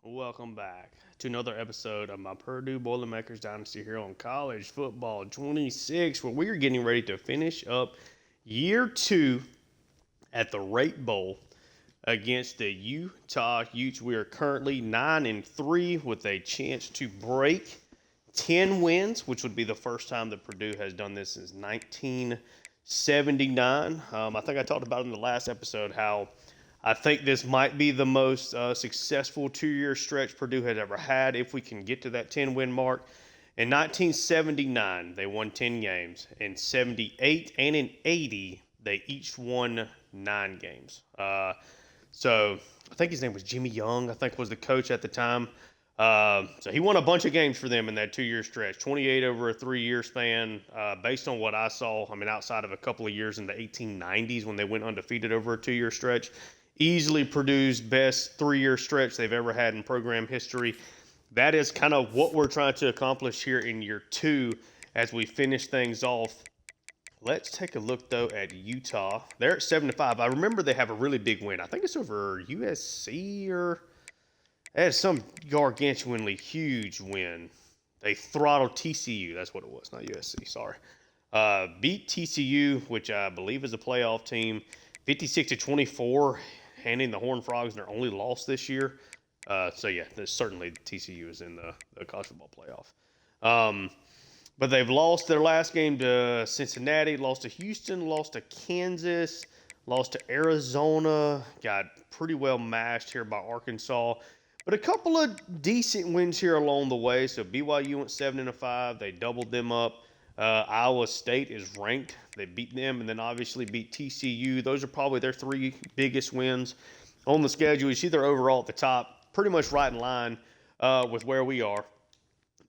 Welcome back to another episode of my Purdue Boilermakers Dynasty here on College Football 26, where we are getting ready to finish up year two at the Rate Bowl against the Utah Utes. We are currently 9-3 with a chance to break 10 wins, which would be the first time that Purdue has done this since 1979. I think I talked about in the last episode how I think this might be the most successful two-year stretch Purdue has ever had if we can get to that 10-win mark. In 1979, they won 10 games. In 78 and in 80, they each won 9 games. So I think his name was Jimmy Young, I think was the coach at the time. So he won a bunch of games for them in that two-year stretch, 28 over a 3-year span. Based on what I saw, outside of a couple of years in the 1890s when they went undefeated over a two-year stretch, easily Purdue's best 3-year stretch they've ever had in program history. That is kind of what we're trying to accomplish here in year two as we finish things off. Let's take a look, though, at Utah. They're at 7-5. I remember they have a really big win. I think it's over USC or it's some gargantuanly huge win. They throttled TCU. That's what it was, not USC. Sorry. Beat TCU, which I believe is a playoff team, 56-24, handing the Horned Frogs their only loss this year. Certainly TCU is in the college football playoff. But they've lost their last game to Cincinnati, lost to Houston, lost to Kansas, lost to Arizona, got pretty well mashed here by Arkansas. But a couple of decent wins here along the way. So BYU went 7-5. They doubled them up. Iowa State is ranked. They beat them and then obviously beat TCU. Those are probably their 3 biggest wins on the schedule. You see they're overall at the top, pretty much right in line with where we are.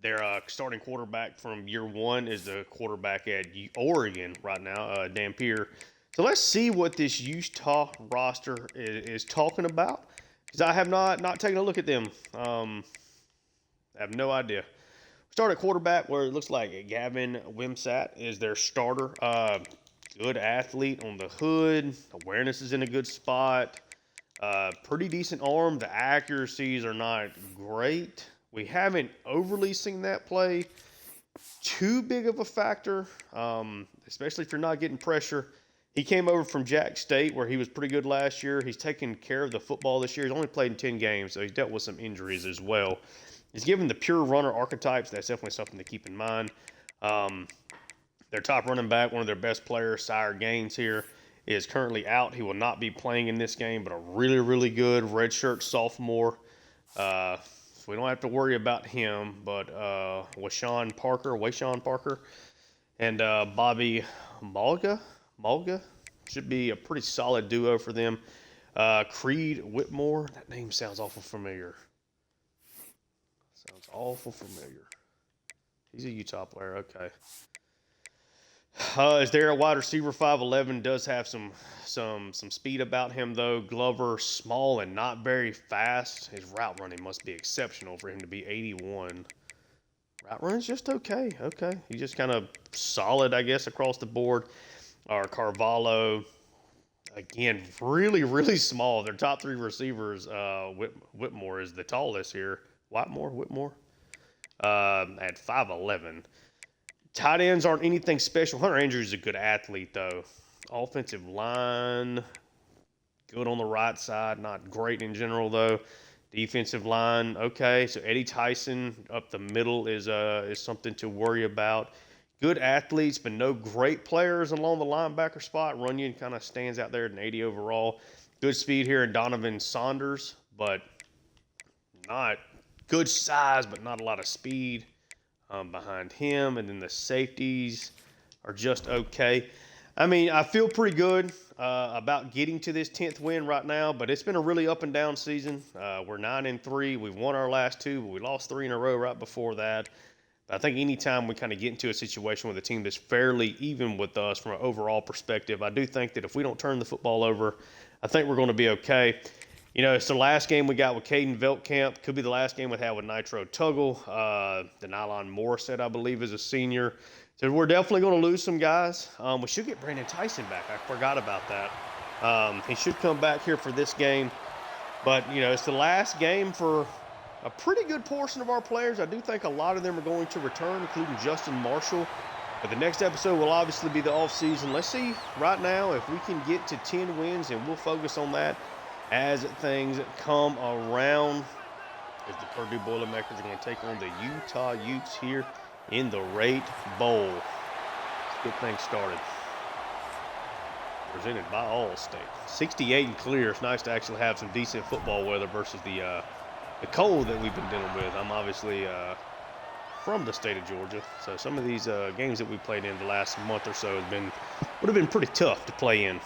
Their starting quarterback from year one is the quarterback at Oregon right now, Dampier. So let's see what this Utah roster is talking about, because I have not taken a look at them. I have no idea. Start at quarterback where it looks like Gavin Wimsatt is their starter. Good athlete on the hood. Awareness is in a good spot. Pretty decent arm. The accuracies are not great. We haven't overly seen that play too big of a factor, especially if you're not getting pressure. He came over from Jack State where he was pretty good last year. He's taken care of the football this year. He's only played in 10 games, so he's dealt with some injuries as well. He's given the pure runner archetypes. That's definitely something to keep in mind. Their top running back, one of their best players, Sire Gaines here, is currently out. He will not be playing in this game, but a really, really good redshirt sophomore. So we don't have to worry about him. But Wayshawn Parker, and Bobby Malga should be a pretty solid duo for them. Creed Whitmore, that name sounds awful familiar. He's a Utah player. Okay. Is there a wide receiver? 5'11", does have some speed about him though. Glover, small and not very fast. His route running must be exceptional for him to be 81. Route running's just okay. He's just kind of solid, I guess, across the board. Or Carvalho, again, really, really small. Their top 3 receivers, Whitmore is the tallest here. Whitmore, at 5'11". Tight ends aren't anything special. Hunter Andrews is a good athlete, though. Offensive line, good on the right side, not great in general, though. Defensive line, okay. So Eddie Tyson up the middle is something to worry about. Good athletes, but no great players along the linebacker spot. Runyon kind of stands out there at an 80 overall. Good speed here in Donovan Saunders, but not good size, but not a lot of speed behind him. And then the safeties are just okay. I feel pretty good about getting to this 10th win right now, but it's been a really up and down season. We're 9-3. We've won our last 2, but we lost 3 in a row right before that. But I think anytime we kind of get into a situation with a team that's fairly even with us from an overall perspective, I do think that if we don't turn the football over, I think we're going to be okay. It's the last game we got with Caden Veltkamp. Could be the last game we have with Nitro Tuggle. The Nylon Morissette, I believe, is a senior. So we're definitely going to lose some guys. We should get Brandon Tyson back. I forgot about that. He should come back here for this game. But, it's the last game for a pretty good portion of our players. I do think a lot of them are going to return, including Justin Marshall. But the next episode will obviously be the offseason. Let's see right now if we can get to 10 wins, and we'll focus on that as things come around. As the Purdue Boilermakers are going to take on the Utah Utes here in the Rate Bowl. Let's get things started. Presented by Allstate. 68 and clear. It's nice to actually have some decent football weather versus the cold that we've been dealing with. I'm obviously from the state of Georgia, so some of these games that we played in the last month or so would have been pretty tough to play in.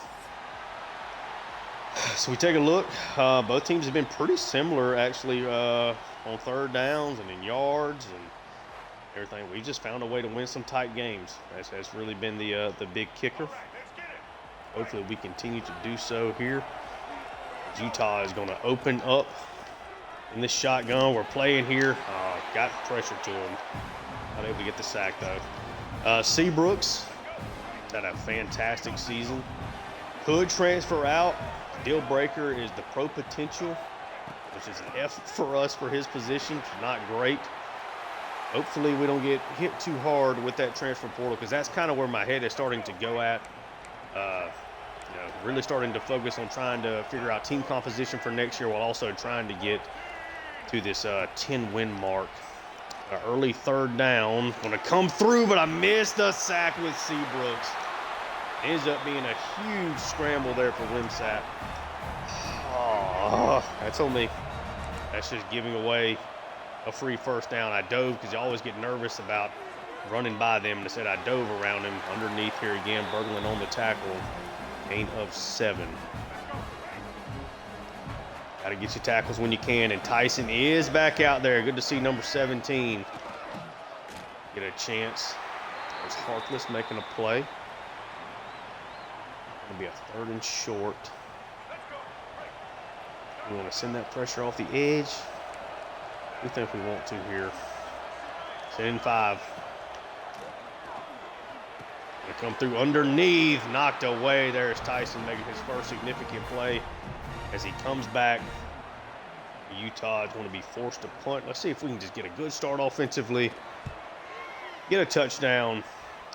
So we take a look. Both teams have been pretty similar, actually, on third downs and in yards and everything. We just found a way to win some tight games. That's really been the big kicker. Hopefully we continue to do so here. Utah is going to open up in this shotgun. We're playing here. Got pressure to him. Not able to get the sack, though. Seabrooks had a fantastic season. Could transfer out. Deal breaker is the pro potential, which is an F for us for his position. Not great. Hopefully we don't get hit too hard with that transfer portal, because that's kind of where my head is starting to go at. Really starting to focus on trying to figure out team composition for next year, while also trying to get to this 10-win mark. Early third down. Going to come through, but I missed the sack with Seabrooks. Ends up being a huge scramble there for Wimsatt. That's just giving away a free first down. I dove because you always get nervous about running by them. Instead, I dove around him underneath here again, burgling on the tackle. Gain of 7. Got to get your tackles when you can, and Tyson is back out there. Good to see number 17 get a chance. There's Harkless making a play. It'll be a 3rd and short. We want to send that pressure off the edge. We think we want to here. 10-5. Gonna come through underneath, knocked away. There's Tyson making his first significant play. As he comes back, Utah is going to be forced to punt. Let's see if we can just get a good start offensively. Get a touchdown.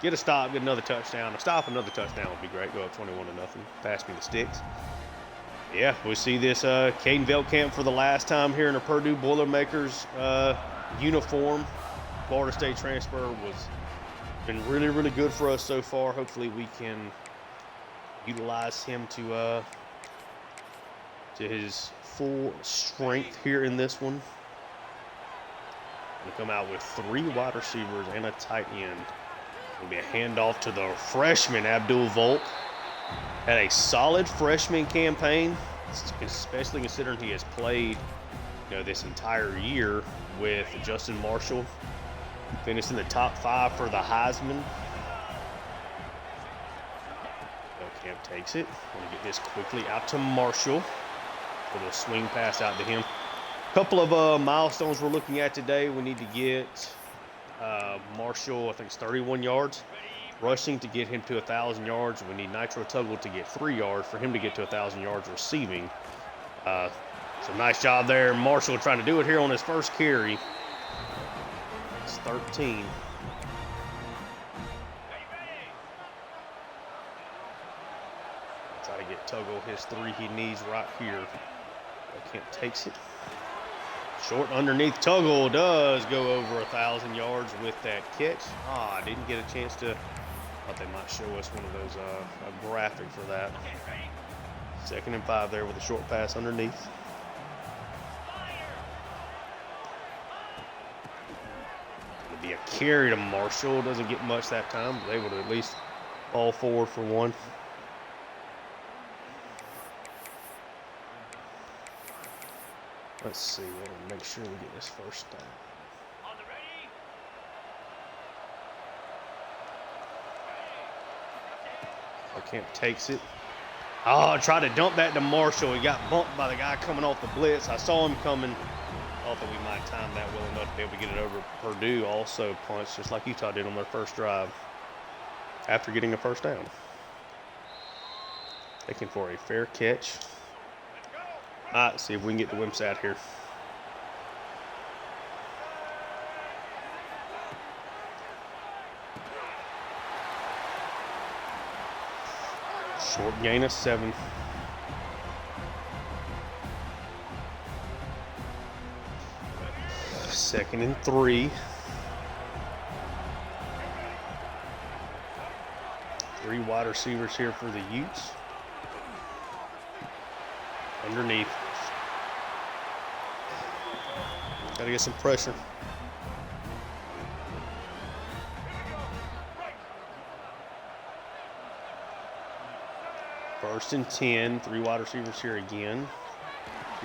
Get a stop, get another touchdown. A stop, another touchdown would be great. Go up 21-0. Pass me the sticks. Yeah, we see this Caden Veldkamp for the last time here in a Purdue Boilermakers uniform. Florida State transfer been really, really good for us so far. Hopefully we can utilize him to his full strength here in this one. We'll come out with 3 wide receivers and a tight end. It'll be a handoff to the freshman, Abdul Volk. Had a solid freshman campaign, especially considering he has played, this entire year with Justin Marshall. Finished in the top 5 for the Heisman. Veldkamp takes it. Going to get this quickly out to Marshall. Put a swing pass out to him. A couple of milestones we're looking at today. We need to get Marshall, I think it's 31 yards rushing to get him to 1,000 yards. We need Nitro Tuggle to get 3 yards for him to get to 1,000 yards receiving. So nice job there. Marshall trying to do it here on his first carry. It's 13. Try to get Tuggle his 3 he needs right here. Kemp takes it. Short underneath. Tuggle does go over 1,000 yards with that catch. I didn't get a chance to. Thought they might show us one of those a graphic for that. 2nd and 5 there with a short pass underneath. It'll be a carry to Marshall. Doesn't get much that time, but able to at least fall forward for 1. Let's see. We'll make sure we get this first down. Kemp takes it. Try to dump that to Marshall. He got bumped by the guy coming off the blitz. I saw him coming. Thought that we might time that well enough to be able to get it over. Purdue also punts just like Utah did on their first drive after getting a first down. Taking for a fair catch. All right, see if we can get the Wimps out here. Short gain of 7. Second and 3. 3 wide receivers here for the Utes. Underneath. Got to get some pressure. First and 10. 3 wide receivers here again.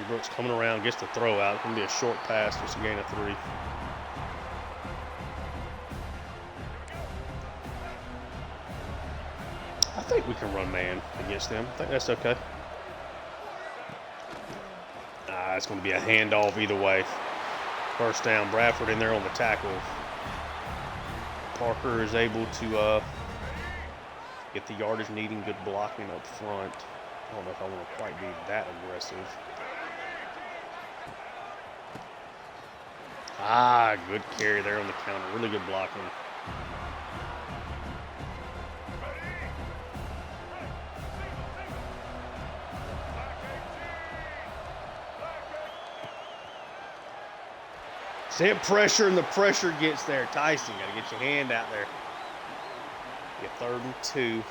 Brooks coming around, gets the throw out. It's going to be a short pass, just a gain of 3. I think we can run man against them. I think that's okay. It's going to be a handoff either way. First down, Bradford in there on the tackle. Parker is able to get the yardage needing, good blocking up front. I don't know if I want to quite be that aggressive. Good carry there on the counter. Really good blocking. Send pressure, and the pressure gets there. Tyson, got to get your hand out there. Get 3rd and 2.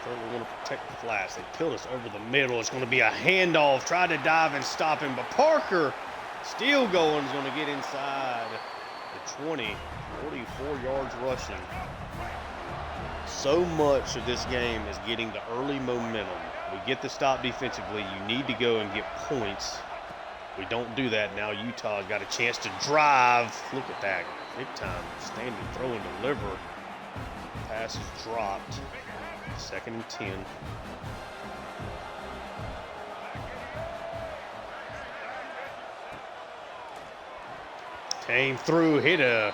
We're going to protect the flats. They peeled us over the middle. It's going to be a handoff. Try to dive and stop him, but Parker still going. Is going to get inside the 20. 44 yards rushing. So much of this game is getting the early momentum. We get the stop defensively. You need to go and get points. We don't do that now. Utah's got a chance to drive. Look at that. Big time. Standing, throw, and deliver. Pass is dropped. 2nd and 10. Came through, hit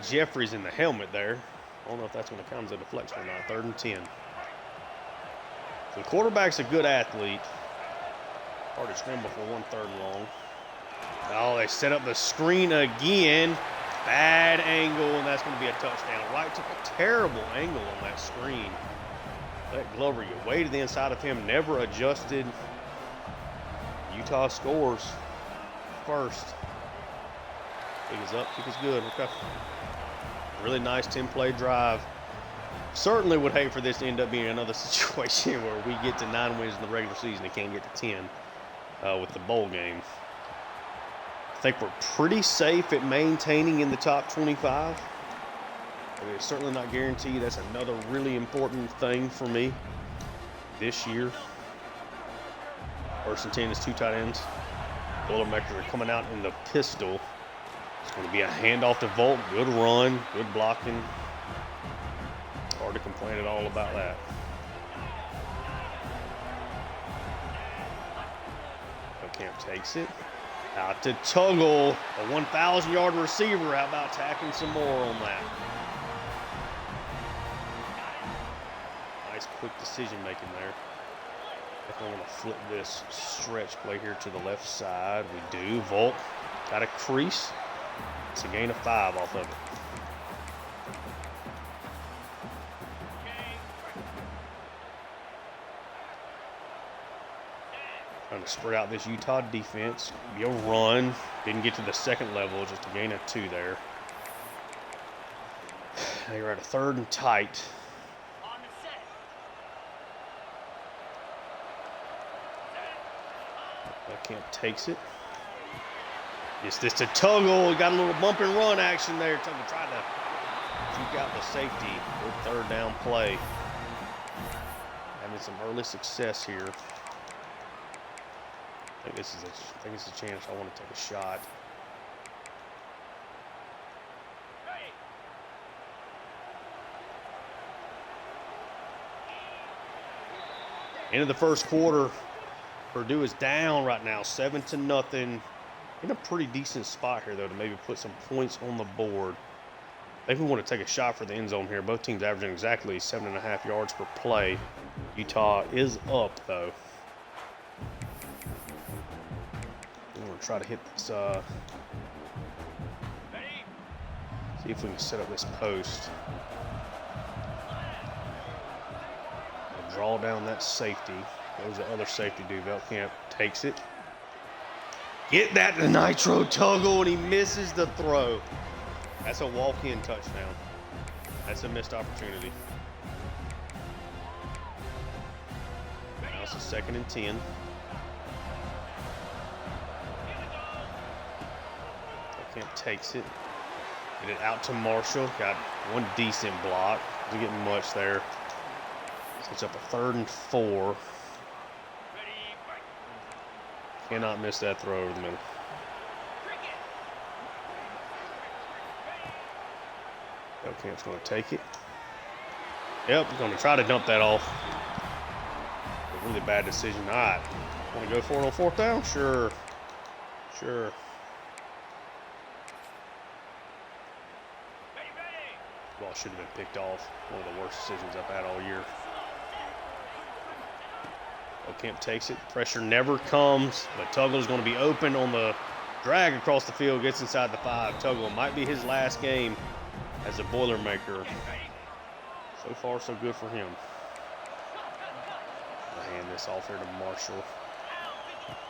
Jeffries in the helmet there. I don't know if that's going to count as a deflection or not. 3rd and 10. The quarterback's a good athlete. Hard to scramble for 1/3 and long. Oh, they set up the screen again. Bad angle, and that's going to be a touchdown. Wright took a terrible angle on that screen. Let Glover get way to the inside of him. Never adjusted. Utah scores first. Kick is up, kick is good. Okay. Really nice 10-play drive. Certainly would hate for this to end up being another situation where we get to 9 wins in the regular season and can't get to 10 with the bowl game. I think we're pretty safe at maintaining in the top 25. I mean, it's certainly not guaranteed. That's another really important thing for me this year. 1st and 10 is 2 tight ends. Boilermakers are coming out in the pistol. It's going to be a handoff to Volt. Good run, good blocking. Hard to complain at all about that. Camp takes it. Out to Tuggle, a 1,000-yard receiver. How about tacking some more on that? Nice quick decision-making there. I want to flip this stretch play here to the left side. We do. Volt got a crease. It's a gain of 5 off of it. Trying to spread out this Utah defense. Be a run. Didn't get to the second level. Just a gain of 2 there. Now you're at a 3rd and tight. Camp takes it. It's this to Tuggle. Got a little bump and run action there. Tuggle tried to juke out the safety. Good 3rd down play. Having some early success here. I think this is a chance I want to take a shot. End of the first quarter. Purdue is down right now, 7-0. In a pretty decent spot here, though, to maybe put some points on the board. I think we want to take a shot for the end zone here. Both teams averaging exactly 7.5 yards per play. Utah is up, though. We're going to try to hit this. See if we can set up this post. We'll draw down that safety. Goes the other safety dude. Veltkamp takes it. Get that to Nitro Tuggle, and he misses the throw. That's a walk-in touchdown. That's a missed opportunity. Now it's a 2nd and 10. Veltkamp takes it. Get it out to Marshall. Got one decent block. Doesn't get much there. It's up a 3rd and 4. Cannot miss that throw over the middle. Veltkamp's going to take it. Yep, he's going to try to dump that off. A really bad decision. All right. Want to go for it on 4th down? Sure. Sure. Ball should have been picked off. One of the worst decisions I've had all year. Veltkamp takes it. Pressure never comes, but Tuggle's going to be open on the drag across the field. Gets inside the 5. Tuggle might be his last game as a Boilermaker. So far, so good for him. I'll hand this off here to Marshall.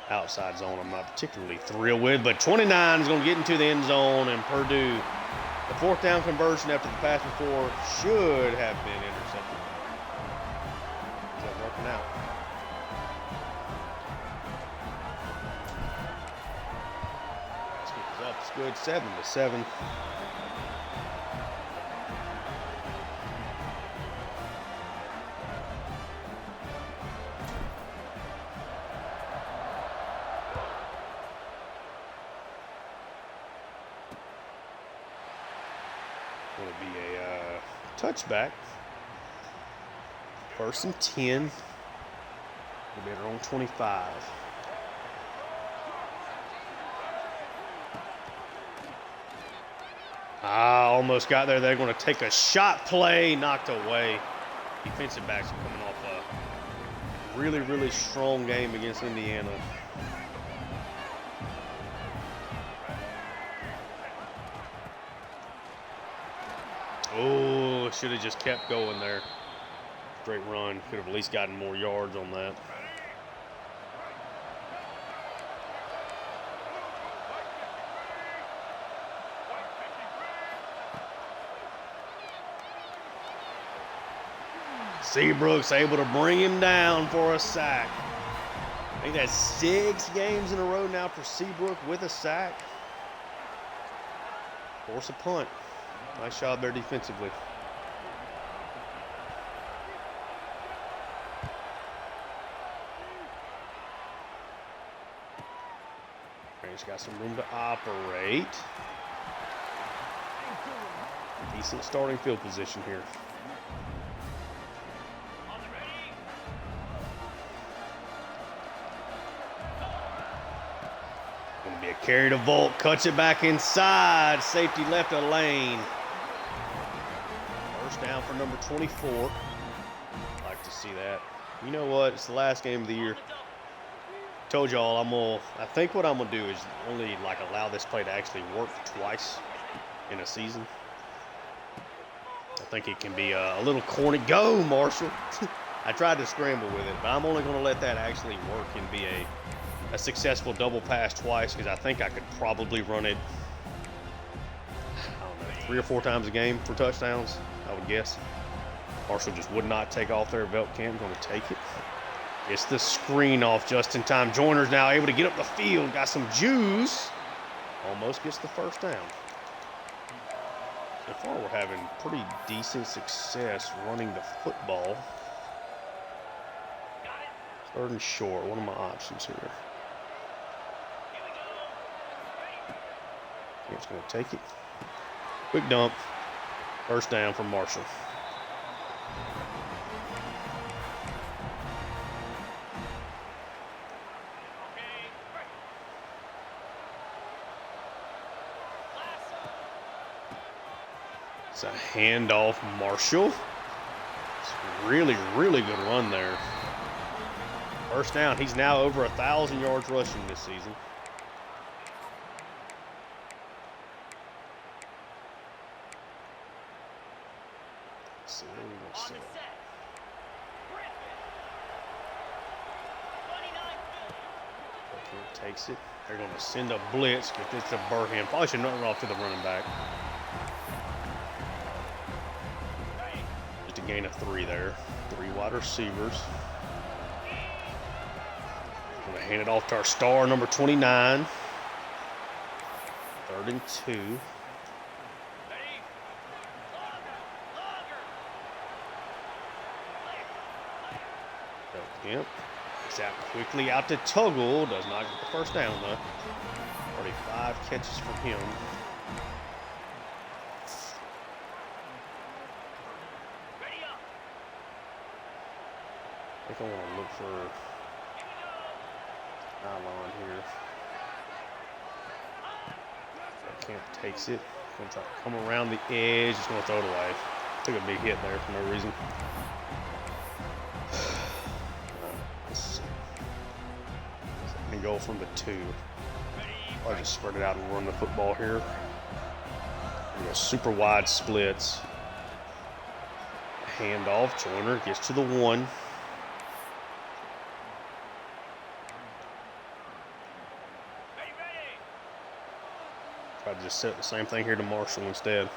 Outside zone, I'm not particularly thrilled with, but 29 is going to get into the end zone, and Purdue, the 4th down conversion after the pass before should have been intercepted. Is that working out? Basket is up. It's good. 7-7. Going to be a touchback. 1st and 10. We'll be at our own 25. Almost got there. They're going to take a shot play, knocked away. Defensive backs are coming off a really, really strong game against Indiana. Oh, should have just kept going there. Great run. Could have at least gotten more yards on that. Seabrook's able to bring him down for a sack. I think that's 6 games in a row now for Seabrook with a sack. Force a punt. Nice job there defensively. He's got some room to operate. Decent starting field position here. Going to be a carry to Volt, cuts it back inside. Safety left a lane. First down for number 24. Like to see that. You know what? It's the last game of the year. Told y'all I think what I'm gonna do is only allow this play to actually work twice in a season. I think it can be a little corny. Go, Marshall. I tried to scramble with it, but I'm only gonna let that actually work and be a successful double pass twice, because I think I could probably run it, I don't know, 3 or 4 times a game for touchdowns, I would guess. Marshall just would not take off there. Veltkamp gonna take it. It's the screen off just in time. Joyner's now able to get up the field. Got some juice. Almost gets the first down. So far, we're having pretty decent success running the football. 3rd and short. What are my options here? It's going to take it. Quick dump. First down from Marshall. It's a handoff, Marshall. It's a really, really good run there. First down. He's now over 1,000 yards rushing this season. Let's see, what are we going to say? Takes it. They're going to send a blitz. Get this to Burham. Probably should not run off to the running back. Just a gain of 3 there. 3 wide receivers. Going to hand it off to our star, number 29. 3rd and 2. Yep. It's out quickly out to Tuggle. Does not get the first down though. 35 catches from him. I think I want to look for nylon here. Camp takes it. Going to try to come around the edge. Just going to throw it away. Took a big hit there for no reason. And go from the 2. I'll just spread it out and run the football here. Super wide splits. Handoff. Joyner gets to the 1. Try to just set the same thing here to Marshall instead.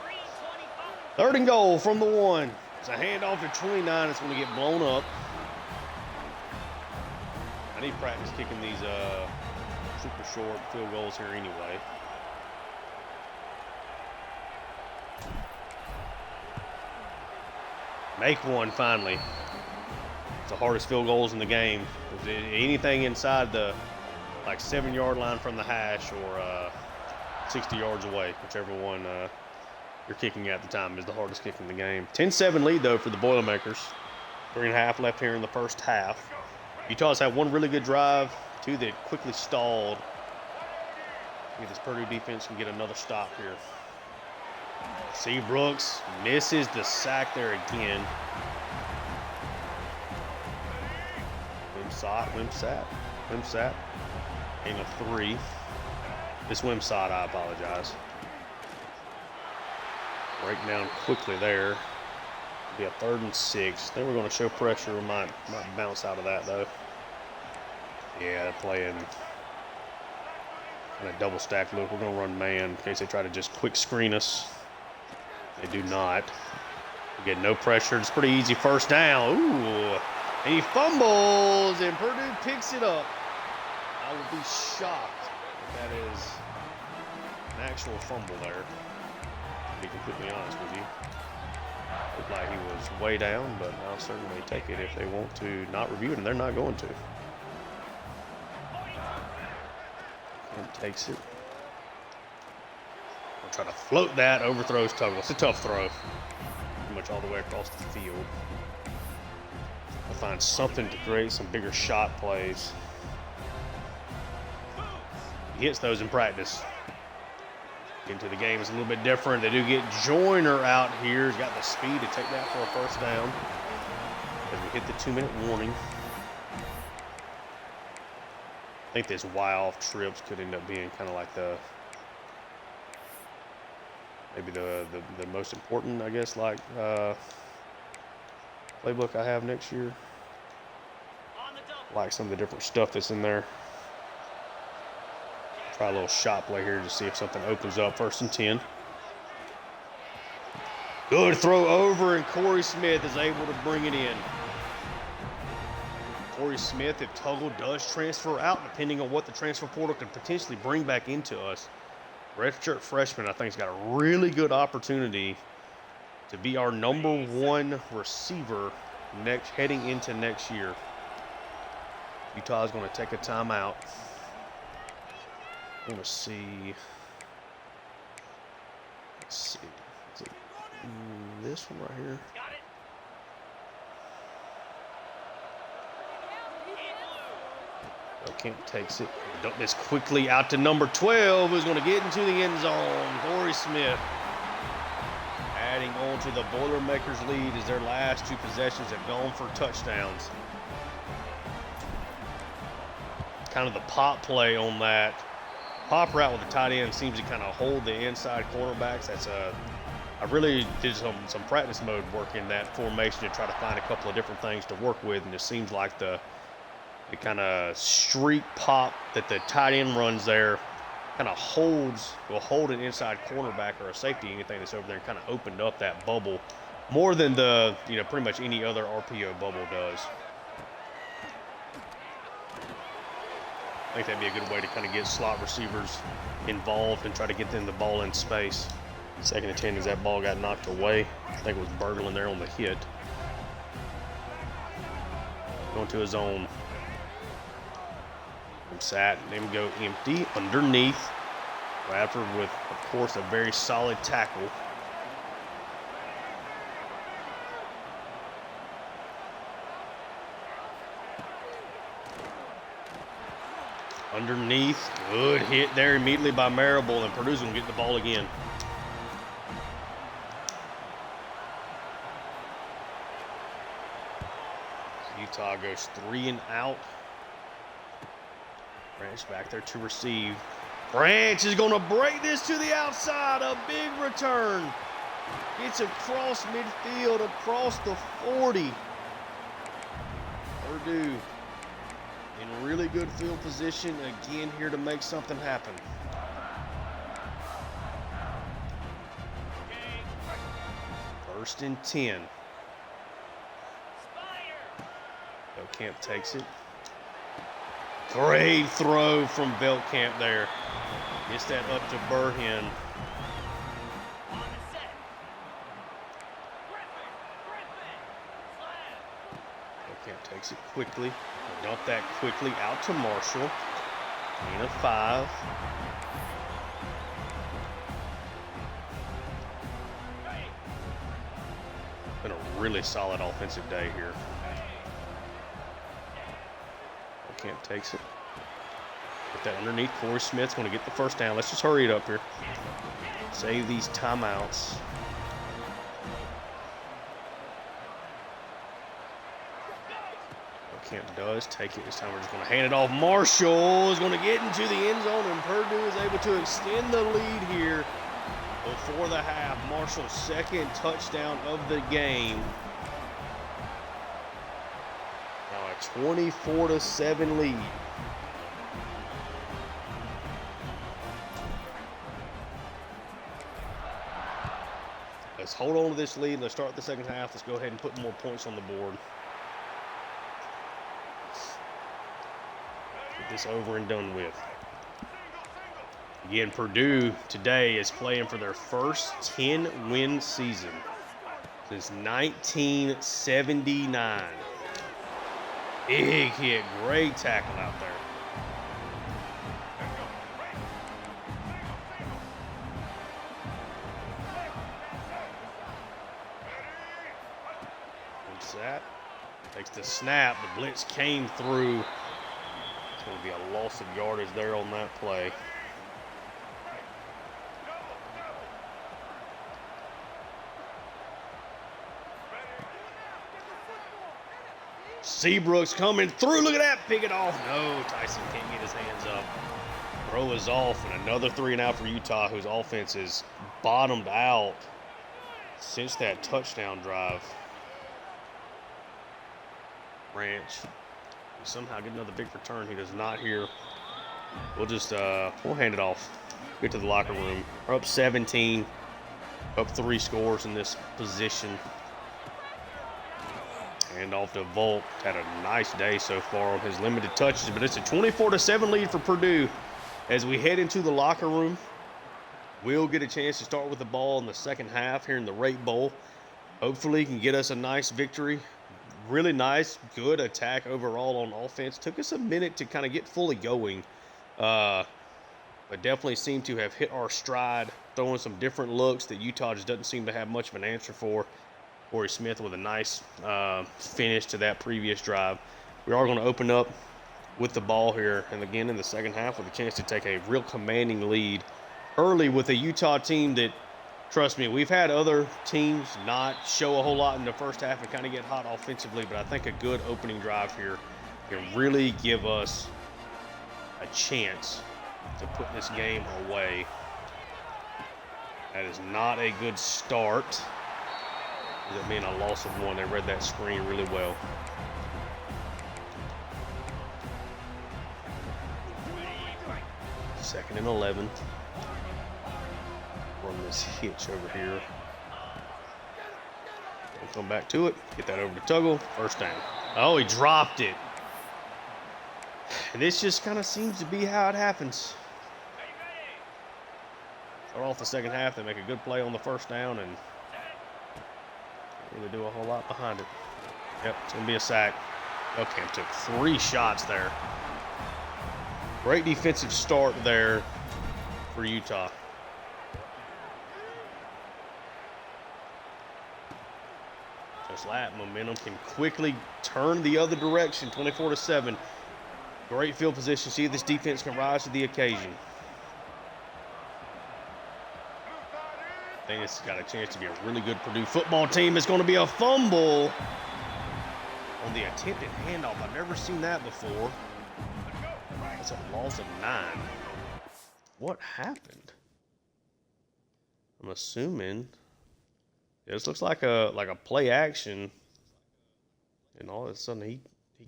3rd and goal from the 1. It's a handoff to 29. It's going to get blown up. I need practice kicking these super short field goals here anyway. Make one finally. It's the hardest field goals in the game. Anything inside the 7-yard line from the hash or 60 yards away, whichever one you're kicking at the time is the hardest kick in the game. 10-7 lead though for the Boilermakers. 3.5 left here in the first half. Utah's had one really good drive, 2 that quickly stalled. I think this Purdue defense can get another stop here. C. Brooks misses the sack there again. Wimsat. Gain of 3. This Wimsat, I apologize. Break down quickly there. Be a 3rd and 6. Then we're going to show pressure. We might bounce out of that though. Yeah, they're playing kind of double stack look. We're going to run man in case they try to just quick screen us. They do not. We get no pressure. It's pretty easy first down. Ooh, and he fumbles, and Purdue picks it up. I would be shocked if that is an actual fumble there, to be completely honest with you. Looked like he was way down, but I'll certainly take it if they want to not review it, and they're not going to. And takes it. I'll try to float that, overthrows Tuggle. It's a tough throw. Pretty much all the way across the field. I'll find something to create some bigger shot plays. He hits those in practice. Into the game is a little bit different. They do get Joyner out here. He's got the speed to take that for a first down. As we hit the 2-minute warning. I think this Y-off trips could end up being kind of like maybe the most important, I guess, playbook I have next year. Like some of the different stuff that's in there. Try a little shot play here to see if something opens up. 1st and 10. Good throw over, and Corey Smith is able to bring it in. Corey Smith, if Tuggle does transfer out, depending on what the transfer portal could potentially bring back into us, redshirt freshman, I think, has got a really good opportunity to be our number 1 receiver heading into next year. Utah is going to take a timeout. I want to see. Let's see. Is it this one right here? Camp takes it. Dump this quickly out to number 12, who's going to get into the end zone. Corey Smith adding on to the Boilermakers lead as their last 2 possessions have gone for touchdowns. Kind of the pop play on that pop route with the tight end seems to kind of hold the inside cornerbacks. That's I really did some practice mode work in that formation to try to find a couple of different things to work with, and it seems like the kind of streak pop that the tight end runs there kind of will hold an inside cornerback or a safety, anything that's over there, and kind of opened up that bubble more than the pretty much any other RPO bubble does. I think that'd be a good way to kind of get slot receivers involved and try to get them the ball in space. 2nd and 10 as that ball got knocked away. I think it was Berglund there on the hit. Going to his own. Sat, let him go empty underneath. Bradford with, of course, a very solid tackle. Underneath, good hit there immediately by Marable, and Purdue's going to get the ball again. Utah goes 3 and out. Branch back there to receive. Branch is going to break this to the outside. A big return. Gets across midfield, across the 40. Purdue in really good field position again here to make something happen. First and 10. Beltkamp takes it. Great throw from Beltkamp there. Gets that up to Burhen. Beltkamp takes it quickly. Dump that quickly out to Marshall. Gain of 5. Been a really solid offensive day here. Beltkamp takes it. Put that underneath. Corey Smith's going to get the first down. Let's just hurry it up here. Save these timeouts. Beltkamp does take it. This time we're just going to hand it off. Marshall is going to get into the end zone, and Purdue is able to extend the lead here before the half. Marshall's 2nd touchdown of the game. Now a 24-7 lead. Let's hold on to this lead. Let's start the second half. Let's go ahead and put more points on the board. Get this over and done with. Again, Purdue today is playing for their first 10-win season since 1979. Big hit, great tackle out there. That takes the snap. The blitz came through. It's going to be a loss of yardage there on that play. Seabrook's coming through. Look at that. Pick it off. No, Tyson can't get his hands up. Throw is off, and another 3 and out for Utah, whose offense is bottomed out since that touchdown drive. Branch somehow get another big return. He does not here. We'll just we'll hand it off. Get to the locker room. We're up 17, up 3 scores in this position. And off to Volk. Had a nice day so far on his limited touches, but it's a 24-7 lead for Purdue. As we head into the locker room, we'll get a chance to start with the ball in the second half here in the Rate Bowl. Hopefully he can get us a nice victory. Really nice, good attack overall on offense. Took us a minute to kind of get fully going, but definitely seemed to have hit our stride, throwing some different looks that Utah just doesn't seem to have much of an answer for. Corey Smith with a nice finish to that previous drive. We are going to open up with the ball here, and again in the second half with a chance to take a real commanding lead early with a Utah team that Trust me, we've had other teams not show a whole lot in the first half and kind of get hot offensively, but I think a good opening drive here can really give us a chance to put this game away. That is not a good start. Does it mean a loss of one? They read that screen really well. Second and 11. Run this hitch over here. We'll come back to it. Get that over to Tuggle. First down. Oh, he dropped it. This just kind of seems to be how it happens. Start off the second half, they make a good play on the first down and really do a whole lot behind it. Yep, it's going to be a sack. Belkamp took 3 shots there. Great defensive start there for Utah. Just that momentum can quickly turn the other direction, 24-7. Great field position. See if this defense can rise to the occasion. I think it's got a chance to be a really good Purdue football team. It's going to be a fumble on the attempted handoff. I've never seen that before. That's a loss of 9. What happened? I'm assuming this looks like a play action, and all of a sudden he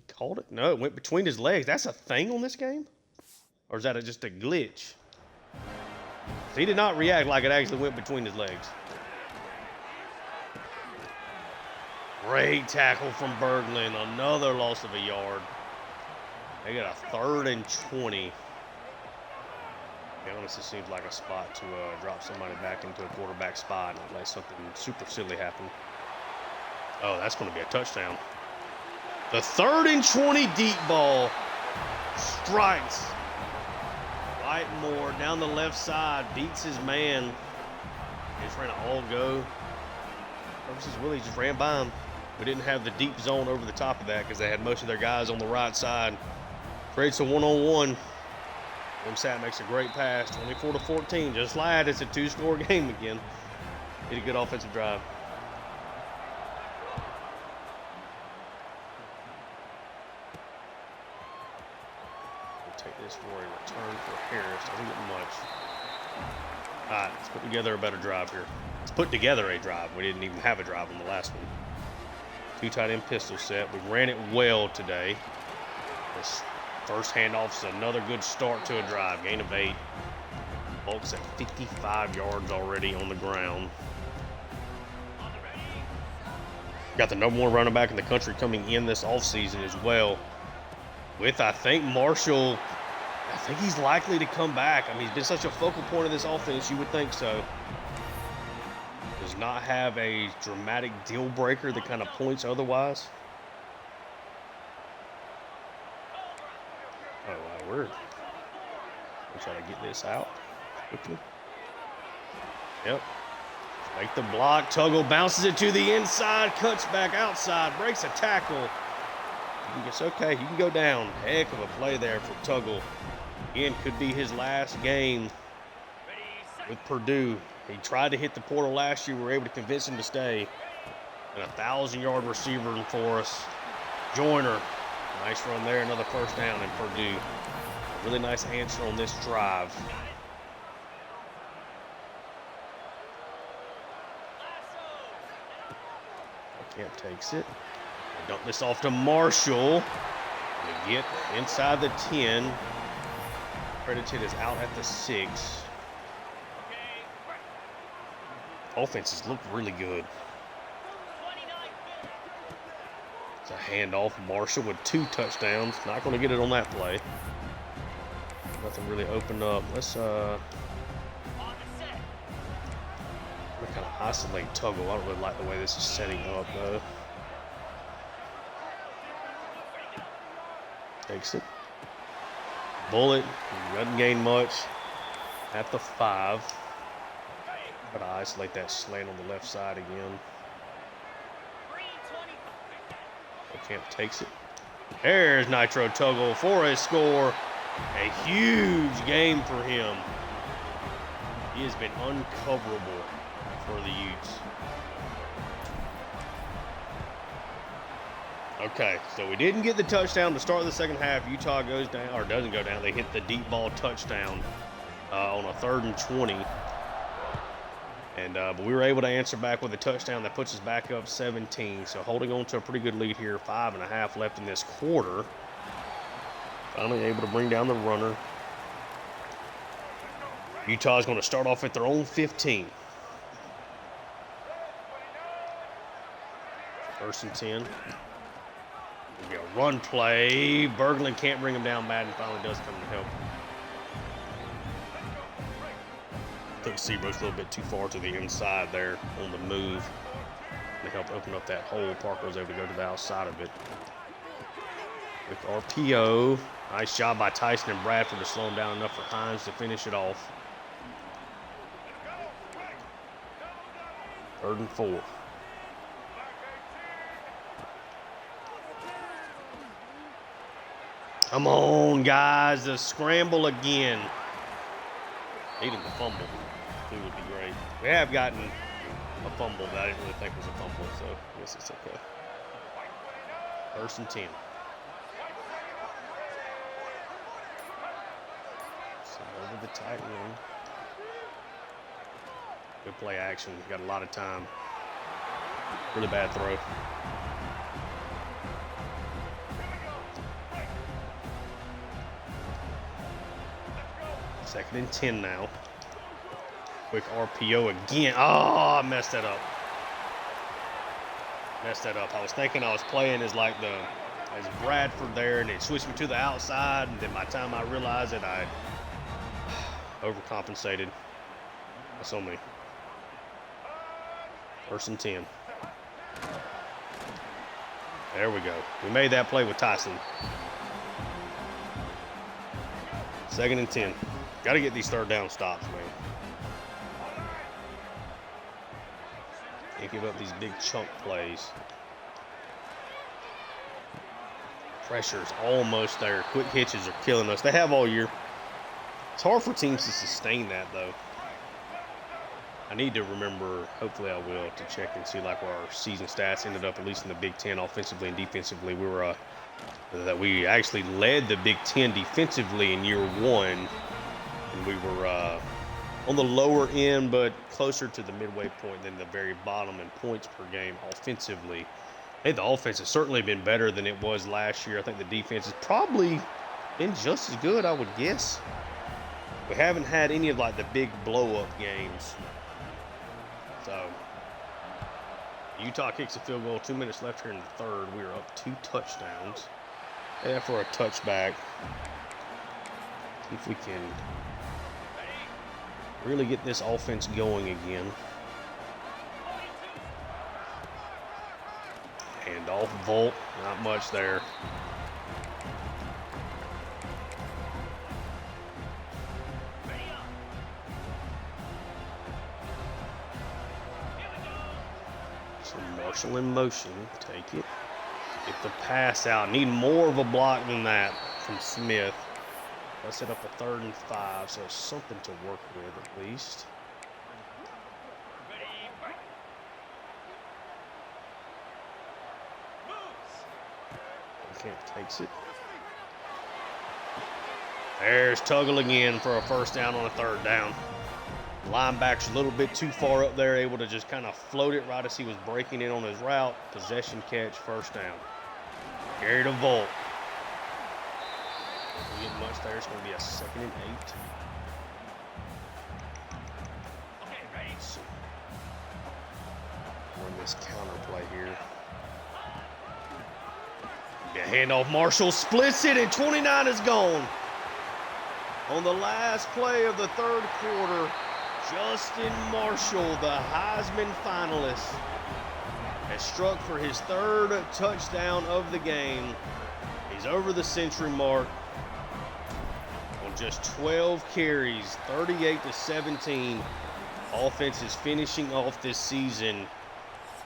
called it. No, it went between his legs. That's a thing on this game, or is that just a glitch? He did not react like it actually went between his legs. Great tackle from Berglund. Another loss of a yard. They got a 3rd and 20. It honestly seems like a spot to drop somebody back into a quarterback spot and let something super silly happen. Oh, that's going to be a touchdown. The 3rd and 20 deep ball strikes. Whitemore down the left side, beats his man. He's trying to all go. Versus Willie just ran by him. We didn't have the deep zone over the top of that because they had most of their guys on the right side. Creates a one-on-one. Sat makes a great pass, 24-14. Just like that, it's a 2-score game again. Need a good offensive drive. Take this for a return for Harris. Doesn't get much. All right, let's put together a better drive here. Let's put together a drive. We didn't even have a drive on the last one. 2 tight end pistol set. We ran it well today. This first handoff is another good start to a drive. Gain of 8. Bulk's at 55 yards already on the ground. Got the #1 running back in the country coming in this offseason as well. With, I think, Marshall, I think he's likely to come back. I mean, he's been such a focal point of this offense, you would think so. Does not have a dramatic deal breaker that kind of points otherwise. Oh, wow, we're trying to get this out quickly. Yep. Make the block. Tuggle bounces it to the inside, cuts back outside, breaks a tackle. It's okay. You can go down. Heck of a play there for Tuggle. Again, could be his last game with Purdue. He tried to hit the portal last year. We were able to convince him to stay. And a 1,000-yard receiver for us. Joyner. Nice run there. Another first down in Purdue. A really nice answer on this drive. Camp takes it. Dump this off to Marshall. We get inside the 10. Credited is out at the 6. Offenses look really good. It's a handoff. Marshall with 2 touchdowns. Not going to get it on that play. Nothing really opened up. Let's kind of isolate Tuggle. I don't really like the way this is setting up though. Takes it. Bullet. Doesn't gain much. At the 5. Got to isolate that slant on the left side again. Camp takes it. There's Nitro Tuggle for a score. A huge game for him. He has been uncoverable for the Utes. Okay, so we didn't get the touchdown to start the second half. Utah goes down, or doesn't go down. They hit the deep ball touchdown on a 3rd and 20. And but we were able to answer back with a touchdown that puts us back up 17. So holding on to a pretty good lead here. 5.5 left in this quarter. Finally able to bring down the runner. Utah's going to start off at their own 15. 1st and 10. Be a run play. Berglund can't bring him down. Madden finally does come to help. Took Seabrook's a little bit too far to the inside there on the move to help open up that hole. Parker was able to go to the outside of it. With RPO. Nice job by Tyson and Bradford to slow him down enough for Hines to finish it off. 3rd and 4. Come on, guys. The scramble again. Needing the fumble. It would be great. We have gotten a fumble that I didn't really think was a fumble, so I guess it's okay. 1st and 10. So over the tight end. Good play action. Got a lot of time. Really bad throw. Second and 10 now. Quick RPO again. Oh, I messed that up. I was thinking I was playing as Bradford there, and it switched me to the outside, and then by the time I realized it, I overcompensated. That's on me. 1st and 10. There we go. We made that play with Tyson. 2nd and 10. Got to get these 3rd down stops, man. Can't give up these big chunk plays. Pressure's almost there. Quick hitches are killing us. They have all year. It's hard for teams to sustain that, though. I need to remember, hopefully I will, to check and see like where our season stats ended up, at least in the Big Ten, offensively and defensively. We actually led the Big Ten defensively in year 1. And we were on the lower end, but closer to the midway point than the very bottom in points per game offensively. Hey, the offense has certainly been better than it was last year. I think the defense has probably been just as good, I would guess. We haven't had any of like the big blow-up games. So, Utah kicks a field goal. 2 minutes left here in the 3rd. We are up 2 touchdowns. And for a touchback, see if we can really get this offense going again. Hand off Volt, not much there. So Marshall in motion, take it. Get the pass out. Need more of a block than that from Smith. Let's set up a 3rd and 5, so it's something to work with at least. Camp takes it. There's Tuggle again for a 1st down on a 3rd down. Linebacker's a little bit too far up there, able to just kind of float it right as he was breaking in on his route. Possession catch, 1st down. Carry to Volt. Don't get much there. It's going to be a 2nd and 8. So, run this counter play here. Get a handoff. Marshall splits it, and 29 is gone. On the last play of the 3rd quarter, Justin Marshall, the Heisman finalist, has struck for his 3rd touchdown of the game. He's over the century mark on just 12 carries, 38-17. Offense is finishing off this season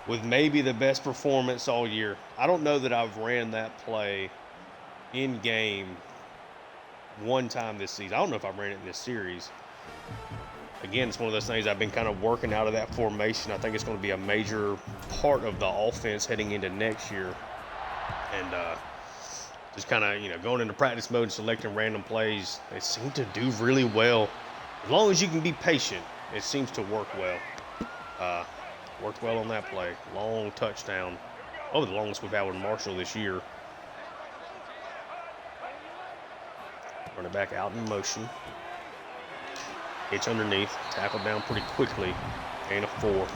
with maybe the best performance all year. I don't know that I've ran that play in game one time this season. I don't know if I've ran it in this series. again, it's one of those things I've been kind of working out of that formation. I think it's going to be a major part of the offense heading into next year. And just kind of, going into practice mode and selecting random plays, they seem to do really well. As long as you can be patient, it seems to work well. Worked well on that play. Long touchdown. Oh, the longest we've had with Marshall this year. Running back out in motion. Hitch underneath. Tackled down pretty quickly. Gain of 4.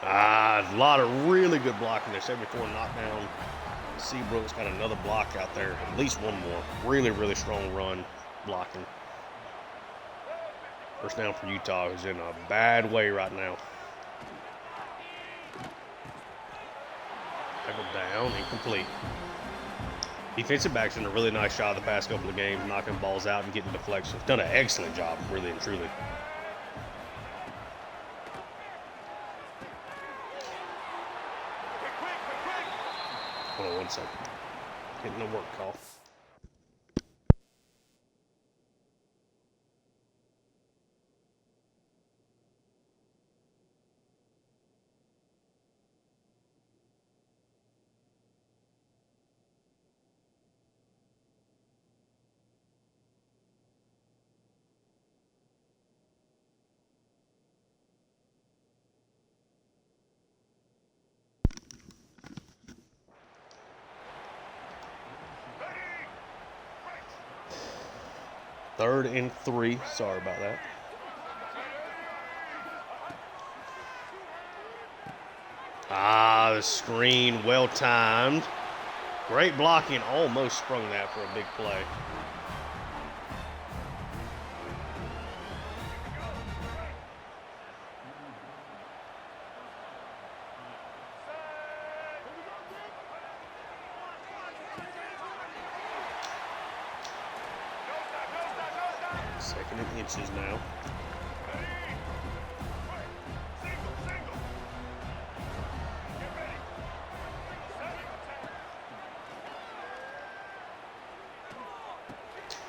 A lot of really good blocking there. 74 knockdown. Seabrook's got another block out there. At least one more. Really, really strong run blocking. First down for Utah, who's in a bad way right now. Tackled down, incomplete. Defensive backs done a really nice job the past couple of games, knocking balls out and getting deflections. Done an excellent job, really and truly. Hold on 1 second. Getting a work call. Third and 3. Sorry about that. The screen, well timed. Great blocking, almost sprung that for a big play. Second and inches now.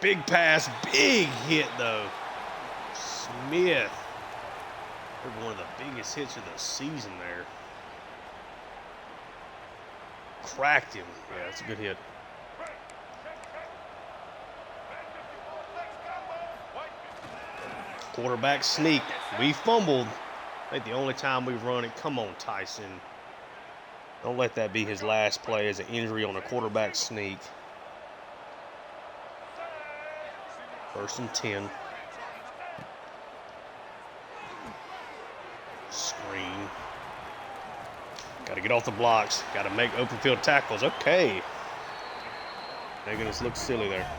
Big pass, big hit though. Smith. One of the biggest hits of the season there. Cracked him. Yeah, that's a good hit. Quarterback sneak. We fumbled. I think the only time we've run it. Come on, Tyson. Don't let that be his last play as an injury on a quarterback sneak. 1st and 10. Screen. Got to get off the blocks. Got to make open field tackles. Okay. Making us look silly there.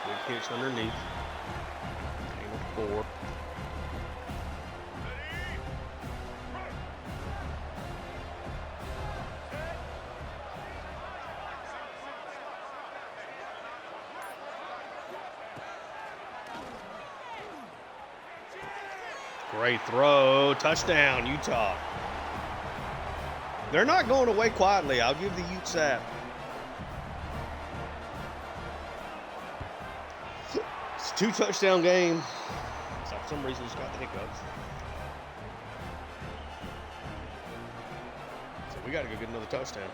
Big hitch underneath. 4. Great throw. Touchdown, Utah. They're not going away quietly. I'll give the Utes that. It's a 2-touchdown game. So for some reason, it's got the hiccups. So we got to go get another touchdown.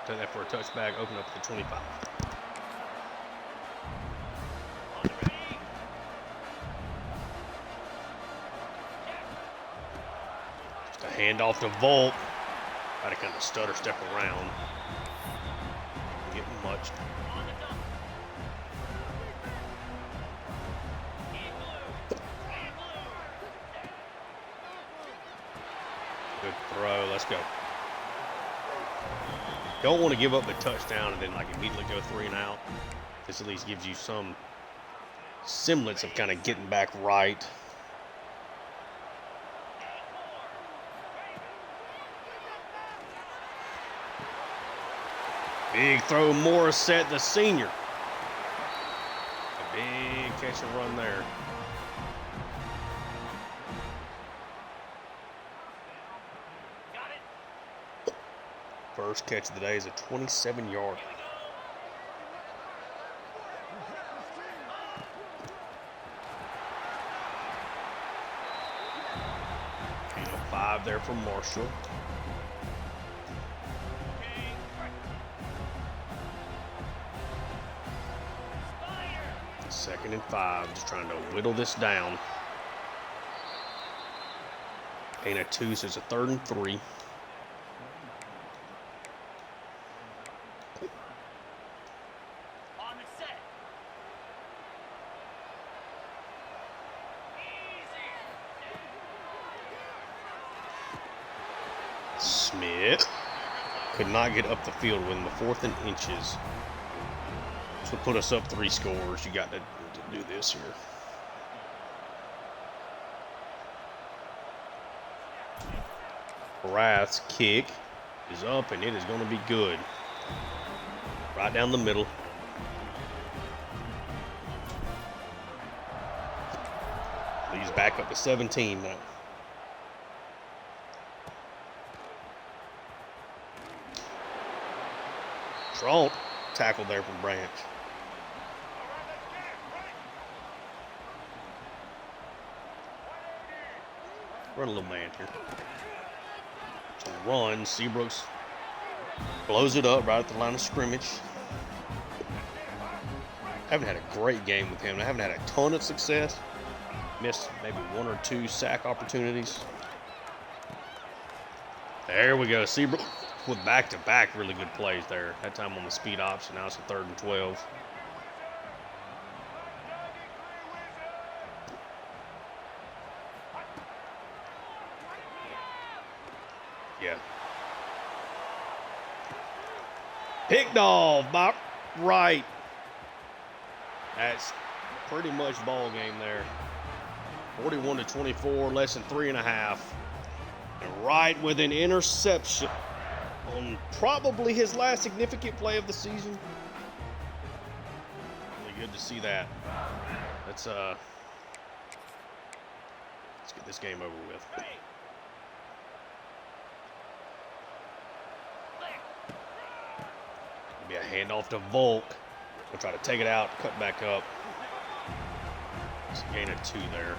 Done that for a touchback. Open up to the 25. Just a handoff to Volk. Got to kind of stutter step around. Getting much. Good throw. Let's go. Don't want to give up the touchdown and then like immediately go 3 and out. This at least gives you some semblance of kind of getting back right. Big throw, Morissette, the senior. A big catch and run there. First catch of the day is a 27-yard. Gain of 5 there from Marshall. Second and 5, just trying to whittle this down. Gain of 2, so it's a 3rd and 3. Smith could not get up the field within the 4th and inches. So put us up 3 scores. You got to do this here. Rath's kick is up, and it is going to be good. Right down the middle. He's back up to 17 now. Trump tackle there from Branch. Run a little man here. So run, Seabrooks blows it up right at the line of scrimmage. Haven't had a great game with him. I haven't had a ton of success. Missed maybe 1 or 2 sack opportunities. There we go. Seabrooks with back-to-back really good plays there. That time on the speed option. Now it's a 3rd and 12. Yeah. Picked off by Wright. That's pretty much ball game there. 41-24, less than 3.5. And Wright with an interception on probably his last significant play of the season. Really good to see that. Let's get this game over with. Be a handoff to Volk. We'll try to take it out, cut back up. It's a gain of 2 there.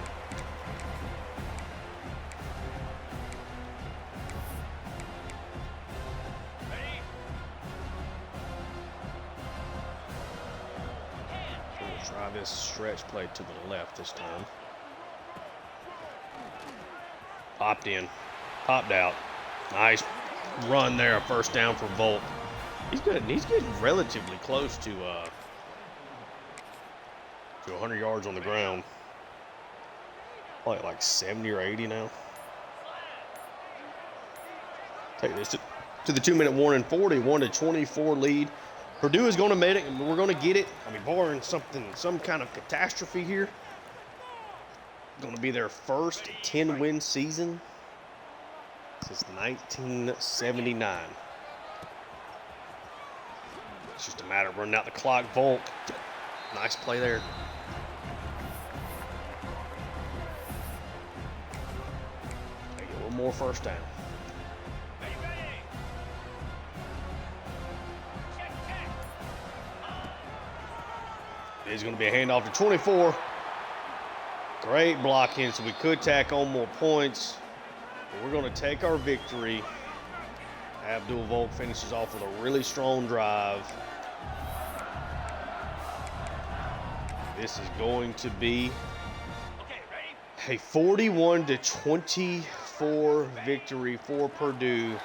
We'll try this stretch play to the left this time. Popped in, popped out. Nice run there, a first down for Volk. He's good. He's getting relatively close to 100 yards on the ground. Probably like 70 or 80 now. Take this to the 2-minute warning. 41-24 lead. Purdue is going to make it, and we're going to get it. I mean, barring some kind of catastrophe here. Going to be their first 10-win season since 1979. It's just a matter of running out the clock. Volk, nice play there. They get one more first down. It's going to be a handoff to 24. Great blocking, so we could tack on more points. But we're going to take our victory. Abdul Volk finishes off with a really strong drive. This is going to be a 41-24 victory for Purdue.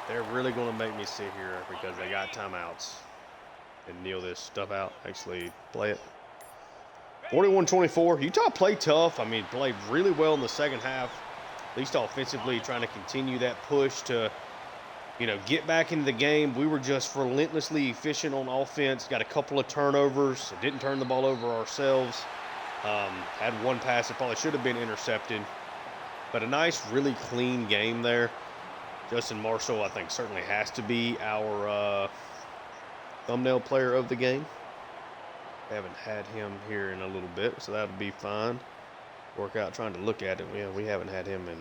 They're really going to make me sit here because they got timeouts and kneel this stuff out. Actually, play it. 41-24. Utah played tough. I mean, played really well in the second half. At least offensively, trying to continue that push to, get back into the game. We were just relentlessly efficient on offense. Got a couple of turnovers. Didn't turn the ball over ourselves. Had one pass that probably should have been intercepted. But a nice, really clean game there. Justin Marshall, I think, certainly has to be our thumbnail player of the game. Haven't had him here in a little bit, so that'll be fine. Work out trying to look at it. Yeah, we haven't had him in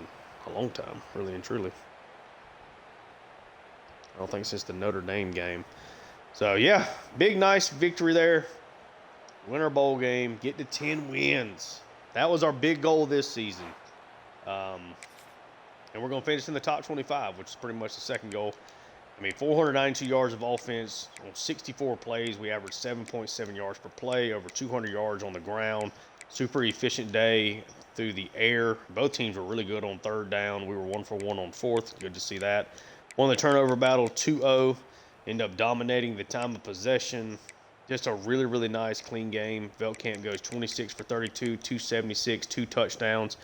a long time, really and truly. I don't think since the Notre Dame game. So, yeah, big, nice victory there. Win our bowl game, get to 10 wins. That was our big goal this season. And we're going to finish in the top 25, which is pretty much the second goal. I mean, 492 yards of offense on 64 plays. We averaged 7.7 yards per play, over 200 yards on the ground. Super efficient day through the air. Both teams were really good on third down. We were 1 for 1 on fourth. Good to see that. Won the turnover battle 2-0. Ended up dominating the time of possession. Just a really, really nice, clean game. Veltkamp goes 26 for 32, 276, 2 touchdowns.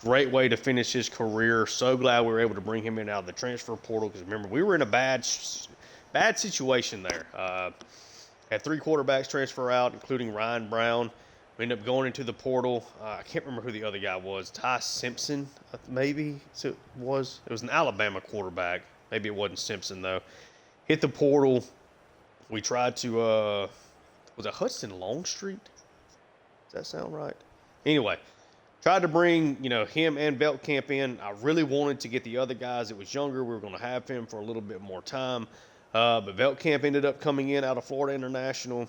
Great way to finish his career. So glad we were able to bring him in out of the transfer portal because, remember, we were in a bad situation there. Had 3 quarterbacks transfer out, including Ryan Brown. We ended up going into the portal. I can't remember who the other guy was. Ty Simpson, maybe it was. It was an Alabama quarterback. Maybe it wasn't Simpson, though. Hit the portal. We tried to, was it Hudson Longstreet? Does that sound right? Anyway, tried to bring, him and Veltkamp in. I really wanted to get the other guys that was younger. We were going to have him for a little bit more time. But Veltkamp ended up coming in out of Florida International.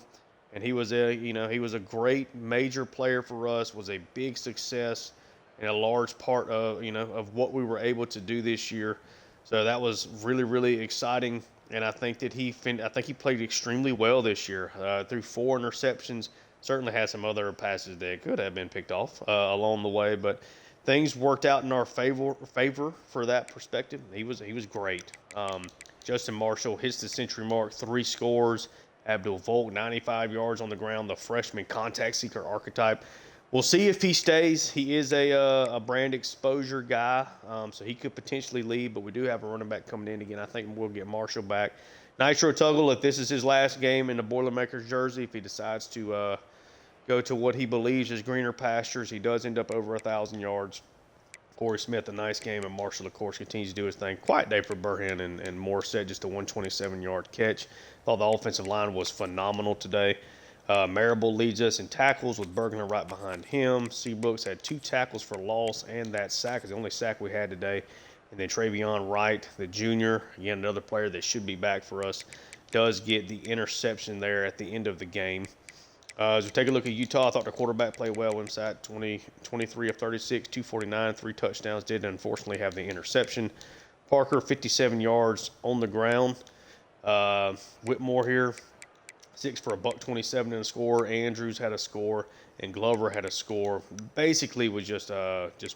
And he was a great major player for us, was a big success and a large part of, of what we were able to do this year. So that was really, really exciting. And I think that he played extremely well this year. Threw 4 interceptions. Certainly had some other passes that could have been picked off along the way, but things worked out in our favor for that perspective. He was great. Justin Marshall hits the century mark, 3 scores. Abdul Volk, 95 yards on the ground, the freshman contact seeker archetype. We'll see if he stays. He is a brand exposure guy, so he could potentially leave, but we do have a running back coming in again. I think we'll get Marshall back. Nitro Tuggle, if this is his last game in the Boilermakers jersey, if he decides to go to what he believes is greener pastures, he does end up over 1,000 yards. Corey Smith, a nice game, and Marshall, of course, continues to do his thing. Quiet day for Burhan and Morissette, just a 127-yard catch. Thought the offensive line was phenomenal today. Marable leads us in tackles with Bergner right behind him. Seabrooks had 2 tackles for loss, and that sack is the only sack we had today. And then Travion Wright, the junior, again, another player that should be back for us, does get the interception there at the end of the game. As we take a look at Utah, I thought the quarterback played well inside 23 of 36, 249, 3 touchdowns. Did unfortunately have the interception. Parker, 57 yards on the ground. Whitmore here, 6 for $127 in a score. Andrews had a score, and Glover had a score. Basically, was just